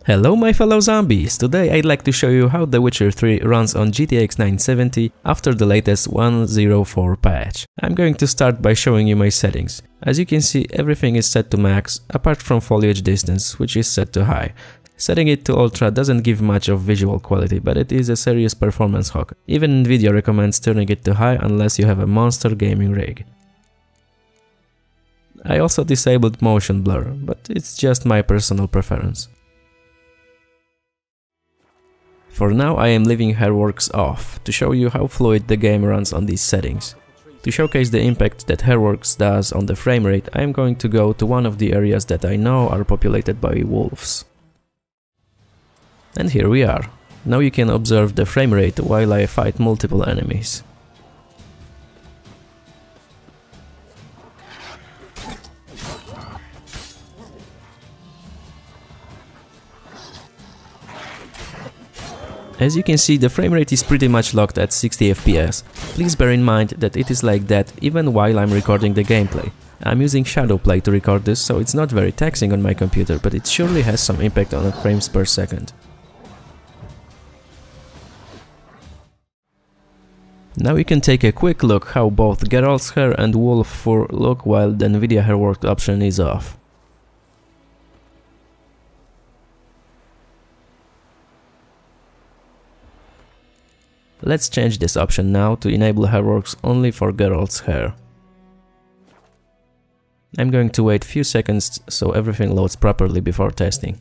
Hello my fellow zombies! Today I'd like to show you how The Witcher 3 runs on GTX970 after the latest 1.04 patch. I'm going to start by showing you my settings. As you can see, everything is set to max, apart from foliage distance, which is set to high. Setting it to ultra doesn't give much of visual quality, but it is a serious performance hog. Even NVIDIA recommends turning it to high unless you have a monster gaming rig. I also disabled motion blur, but it's just my personal preference. For now I am leaving Hairworks off, to show you how fluid the game runs on these settings. To showcase the impact that Hairworks does on the framerate, I am going to go to one of the areas that I know are populated by wolves. And here we are. Now you can observe the framerate while I fight multiple enemies. As you can see, the framerate is pretty much locked at 60 FPS. Please bear in mind that it is like that even while I'm recording the gameplay. I'm using Shadowplay to record this, so it's not very taxing on my computer, but it surely has some impact on the frames per second. Now you can take a quick look how both Geralt's hair and wolf fur look while the NVIDIA Hairworks option is off. Let's change this option now to enable Hairworks only for Geralt's hair. I'm going to wait a few seconds so everything loads properly before testing.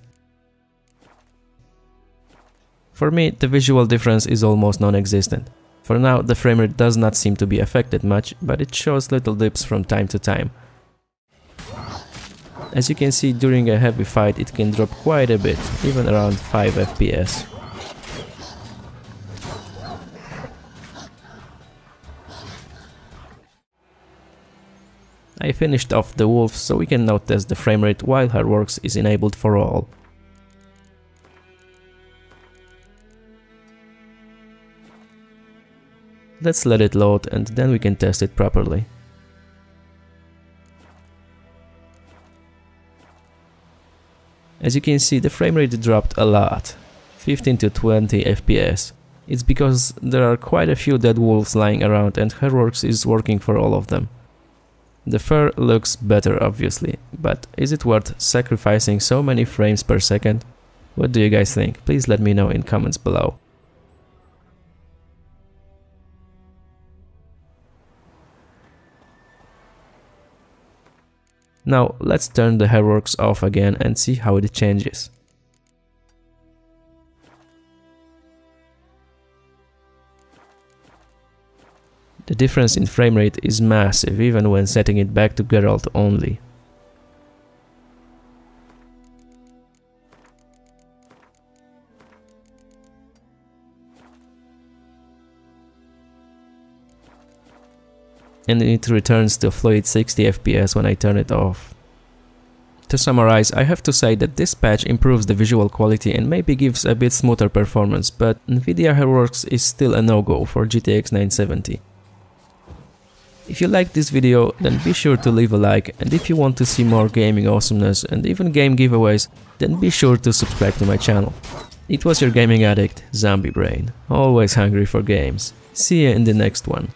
For me, the visual difference is almost non-existent. For now, the framerate does not seem to be affected much, but it shows little dips from time to time. As you can see, during a heavy fight it can drop quite a bit, even around 5 FPS. I finished off the wolf, so we can now test the framerate while Hairworks is enabled for all. Let's let it load and then we can test it properly. As you can see, the framerate dropped a lot, 15 to 20 FPS. It's because there are quite a few dead wolves lying around and Hairworks is working for all of them. The fur looks better obviously, but is it worth sacrificing so many frames per second? What do you guys think? Please let me know in comments below. Now let's turn the Hairworks off again and see how it changes. The difference in framerate is massive even when setting it back to Geralt only. And it returns to a fluid 60 FPS when I turn it off. To summarize, I have to say that this patch improves the visual quality and maybe gives a bit smoother performance, but NVIDIA Hairworks is still a no-go for GTX 970. If you liked this video, then be sure to leave a like, and if you want to see more gaming awesomeness and even game giveaways, then be sure to subscribe to my channel. It was your gaming addict, ZombieBrain, always hungry for games. See you in the next one.